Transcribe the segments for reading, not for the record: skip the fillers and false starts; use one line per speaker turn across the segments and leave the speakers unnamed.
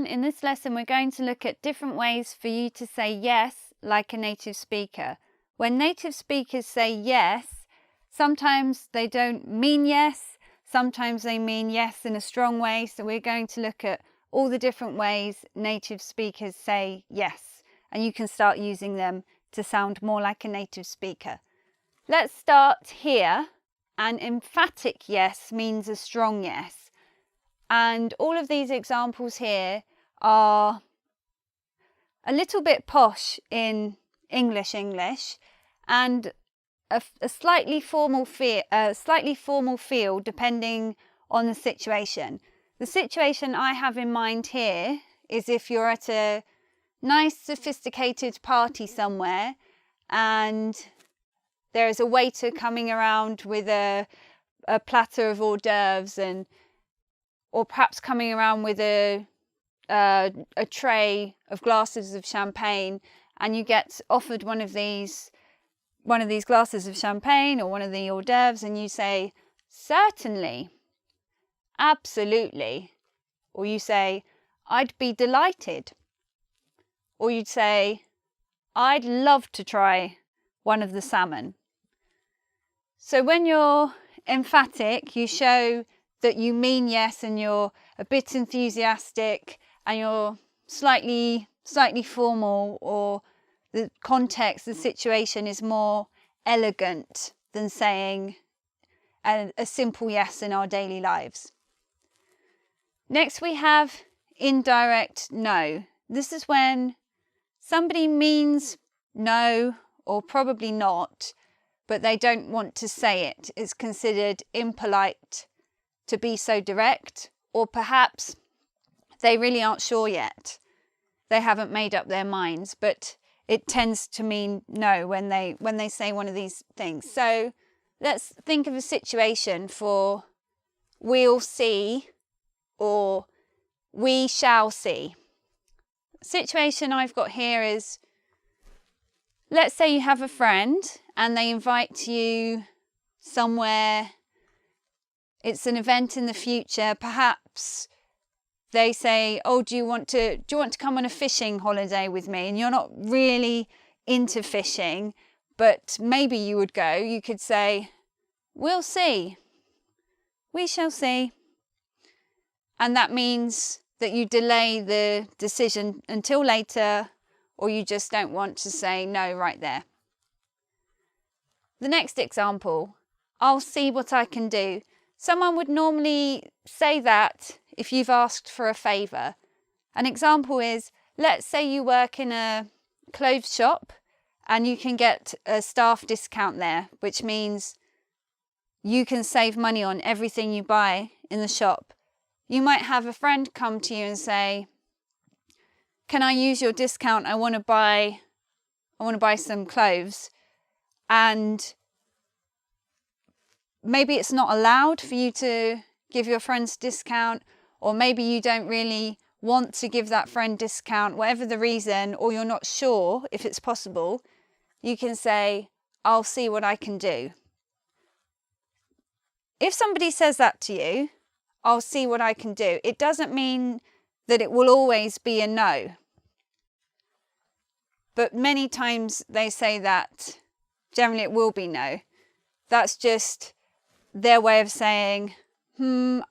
in this lesson we're going to look at different ways for you to say yes like a native speaker. When native speakers say yes, sometimes they don't mean yes, sometimes they mean yes in a strong way, so we're going to look at all the different ways native speakers say yes, and you can start using them to sound more like a native speaker. Let's start here. An emphatic yes means a strong yes. And all of these examples here are a little bit posh in English, and a slightly formal feel depending on the situation. The situation I have in mind here is if you're at a nice sophisticated party somewhere and there is a waiter coming around with a platter of hors d'oeuvres, or perhaps coming around with a tray of glasses of champagne, and you get offered one of these glasses of champagne or one of the hors d'oeuvres, and you say, "Certainly," "Absolutely," or you say, "I'd be delighted," or you'd say, "I'd love to try one of the salmon." So when you're emphatic, you show that you mean yes, and you're a bit enthusiastic, and you're slightly formal, or the context, the situation is more elegant than saying a simple yes in our daily lives. Next we have indirect no. This is when somebody means no, or probably not, but they don't want to say it. It's considered impolite to be so direct, or perhaps they really aren't sure yet. They haven't made up their minds, but it tends to mean no when they say one of these things. So let's think of a situation for "we'll see" or "we shall see." The situation I've got here is, let's say you have a friend and they invite you somewhere. It's an event in the future. Perhaps they say, "Oh, do you want to come on a fishing holiday with me?" And you're not really into fishing, but maybe you would go. You could say, "We'll see," "We shall see." And that means that you delay the decision until later, or you just don't want to say no right there. The next example, "I'll see what I can do." Someone would normally say that if you've asked for a favour. An example is, let's say you work in a clothes shop and you can get a staff discount there, which means you can save money on everything you buy in the shop. You might have a friend come to you and say, "Can I use your discount? I want to buy some clothes." And maybe it's not allowed for you to give your friends discount, or maybe you don't really want to give that friend discount, whatever the reason, or you're not sure if it's possible. You can say, "I'll see what I can do." If somebody says that to you, "I'll see what I can do," it doesn't mean that it will always be a no. But many times they say that generally it will be no. That's just their way of saying,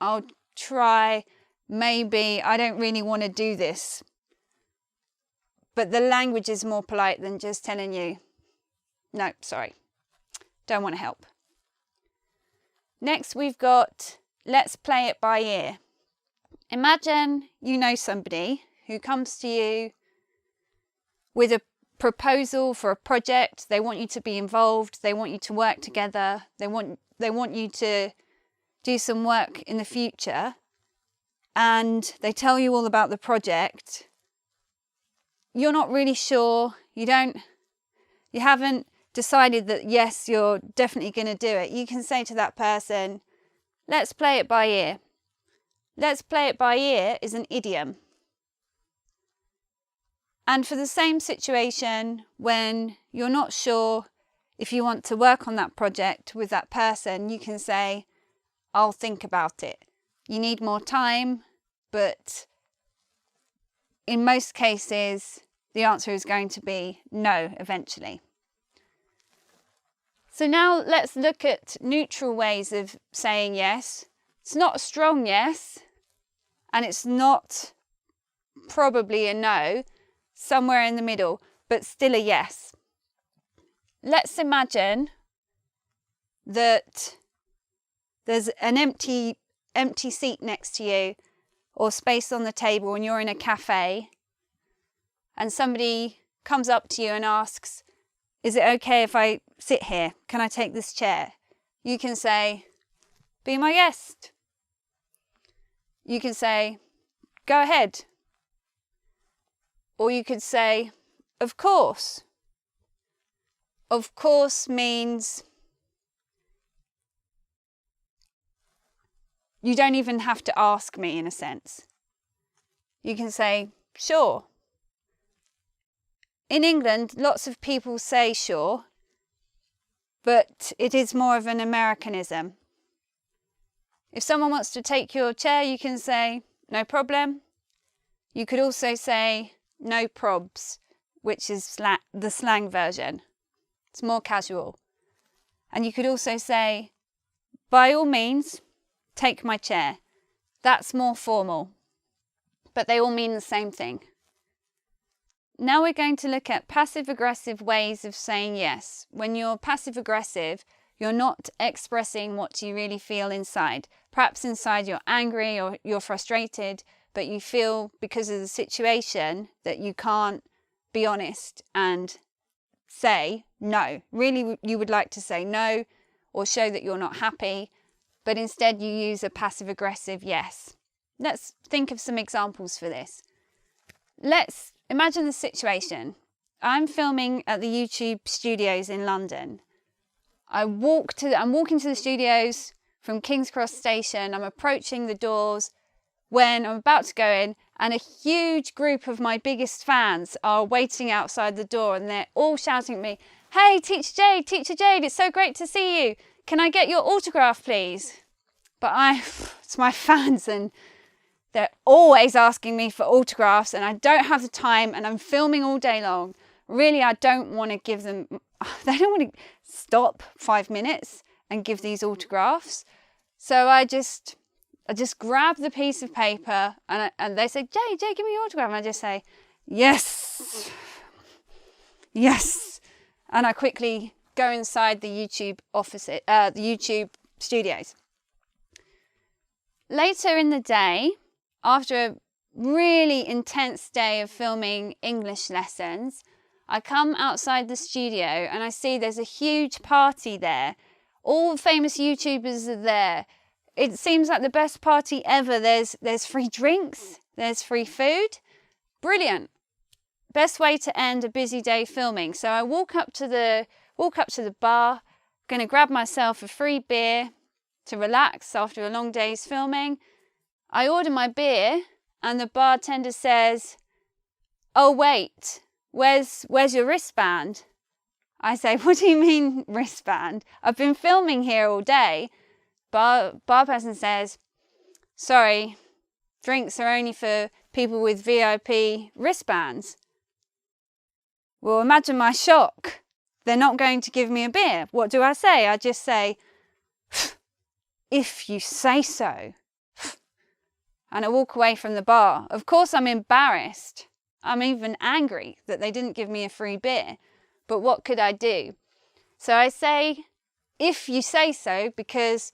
"I'll try, maybe, I don't really want to do this." But the language is more polite than just telling you, "No, sorry, don't want to help." Next we've got, let's play it by ear. Imagine you know somebody who comes to you with a proposal for a project. They want you to be involved. They want you to work together. They want you to do some work in the future, and they tell you all about the project. You're not really sure. You haven't decided that yes, you're definitely going to do it. You can say to that person, "Let's play it by ear." "Let's play it by ear" is an idiom. And for the same situation, when you're not sure if you want to work on that project with that person, you can say, "I'll think about it." You need more time, but in most cases, the answer is going to be no eventually. So now let's look at neutral ways of saying yes. It's not a strong yes, and it's not probably a no, somewhere in the middle, but still a yes. Let's imagine that there's an empty seat next to you or space on the table and you're in a cafe and somebody comes up to you and asks, is it okay if I sit here? Can I take this chair? You can say, be my guest. You can say, go ahead. Or you could say, of course. Of course means you don't even have to ask me in a sense. You can say, sure. In England, lots of people say sure, but it is more of an Americanism. If someone wants to take your chair, you can say, no problem. You could also say, no probs, which is the slang version. It's more casual. And you could also say, by all means, take my chair. That's more formal, but they all mean the same thing. Now we're going to look at passive-aggressive ways of saying yes. When you're passive-aggressive, you're not expressing what you really feel inside. Perhaps inside you're angry or you're frustrated, but you feel because of the situation that you can't be honest and say no. Really, you would like to say no or show that you're not happy, but instead you use a passive-aggressive yes. Let's think of some examples for this. Let's imagine the situation. I'm filming at the YouTube studios in London. I'm walking to the studios from King's Cross Station. I'm approaching the doors when I'm about to go in, and a huge group of my biggest fans are waiting outside the door, and they're all shouting at me, "Hey, Teacher Jade, it's so great to see you. Can I get your autograph, please?" But it's my fans, and they're always asking me for autographs, and I don't have the time, and I'm filming all day long. Really, I don't want to give them, they don't want to stop 5 minutes and give these autographs. So I just grab the piece of paper, and they say, Jay, give me your autograph. And I just say, yes. And I quickly go inside the YouTube the YouTube studios. Later in the day, after a really intense day of filming English lessons, I come outside the studio and I see there's a huge party there. All famous YouTubers are there. It seems like the best party ever. There's free drinks, there's free food. Brilliant. Best way to end a busy day filming. So I walk up to the bar, going to grab myself a free beer to relax after a long day's filming. I order my beer and the bartender says, "Oh wait, where's your wristband?" I say, "What do you mean wristband? I've been filming here all day." Bar person says, "Sorry, drinks are only for people with VIP wristbands." Well, imagine my shock. They're not going to give me a beer. What do I say? I just say, "If you say so." And I walk away from the bar. Of course, I'm embarrassed. I'm even angry that they didn't give me a free beer. But what could I do? So I say, "If you say so," because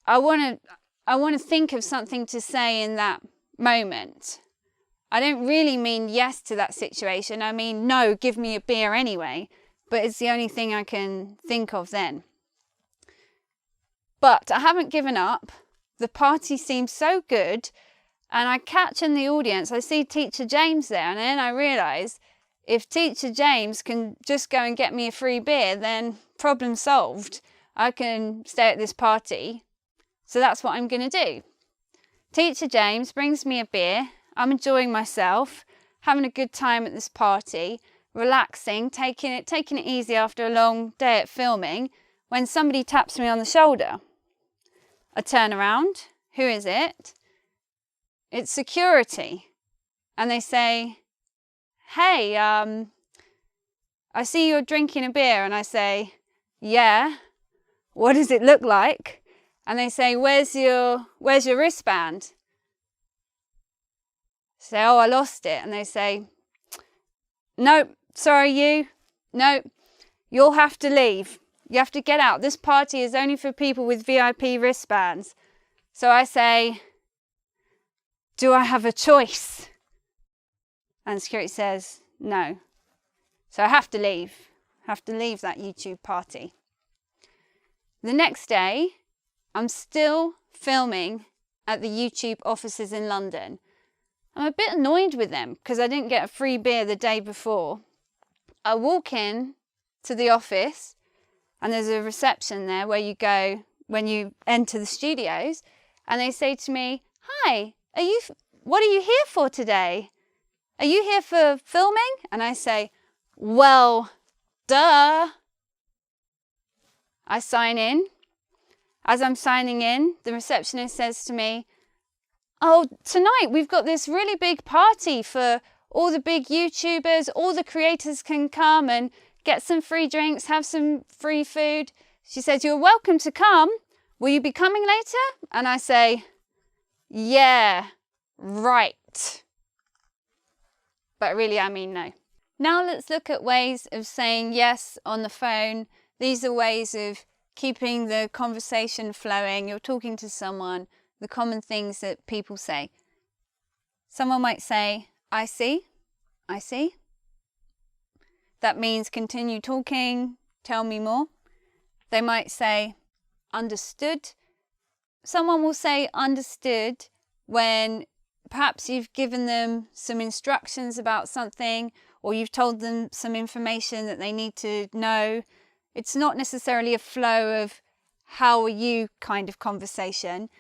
I want to think of something to say in that moment. I don't really mean yes to that situation. I mean, no, give me a beer anyway. But it's the only thing I can think of then. But I haven't given up. The party seems so good. And I catch in the audience, I see Teacher James there. And then I realise if Teacher James can just go and get me a free beer, then problem solved. I can stay at this party. So that's what I'm going to do. Teacher James brings me a beer. I'm enjoying myself, having a good time at this party, relaxing, taking it easy after a long day at filming, when somebody taps me on the shoulder. I turn around. Who is it? It's security. and they say, hey, I see you're drinking a beer, and I say, yeah, what does it look like? And they say, where's your wristband? I say, oh, I lost it. And they say, nope, sorry nope, you'll have to leave. You have to get out. This party is only for people with VIP wristbands. So I say, do I have a choice? And security says, no. So I have to leave that YouTube party. The next day, I'm still filming at the YouTube offices in London. I'm a bit annoyed with them because I didn't get a free beer the day before. I walk in to the office and there's a reception there where you go when you enter the studios, and they say to me, hi, what are you here for today? Are you here for filming? And I say, well, duh. I sign in. As I'm signing in, the receptionist says to me, oh, tonight we've got this really big party for all the big YouTubers. All the creators can come and get some free drinks, have some free food. She says, you're welcome to come. Will you be coming later? And I say, yeah, right. But really, I mean no. Now let's look at ways of saying yes on the phone. These are ways of keeping the conversation flowing. You're talking to someone, the common things that people say. Someone might say, I see. That means continue talking, tell me more. They might say, understood. Someone will say understood when perhaps you've given them some instructions about something, or you've told them some information that they need to know. It's not necessarily a flow of how are you kind of conversation.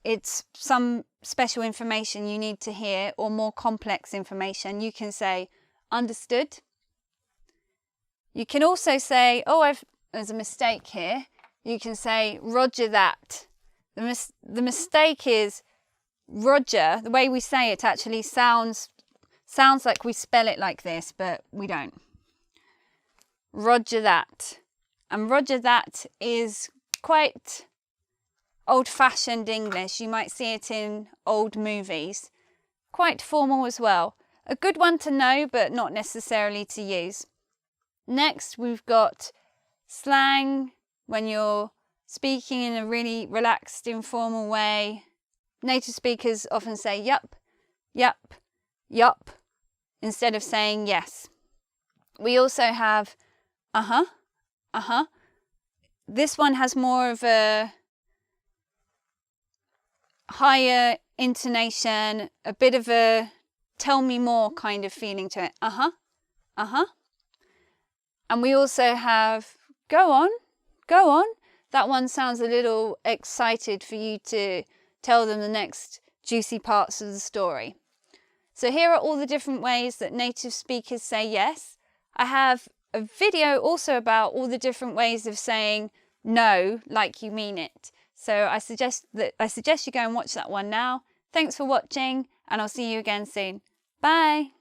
It's some special information you need to hear, or more complex information. You can say understood. You can also say, oh, there's a mistake here. You can say roger that. The mistake is roger. The way we say it actually sounds like we spell it like this, but we don't. Roger that. And roger that is quite old-fashioned English. You might see it in old movies. Quite formal as well. A good one to know, but not necessarily to use. Next, we've got slang when you're speaking in a really relaxed, informal way. Native speakers often say yup, yup, yup, instead of saying yes. We also have uh-huh, uh-huh. This one has more of a higher intonation, a bit of a tell me more kind of feeling to it. Uh-huh, uh-huh. And we also have go on, go on. That one sounds a little excited for you to tell them the next juicy parts of the story. So here are all the different ways that native speakers say yes. I have a video also about all the different ways of saying no like you mean it. So I suggest you go and watch that one now. Thanks for watching, and I'll see you again soon. Bye.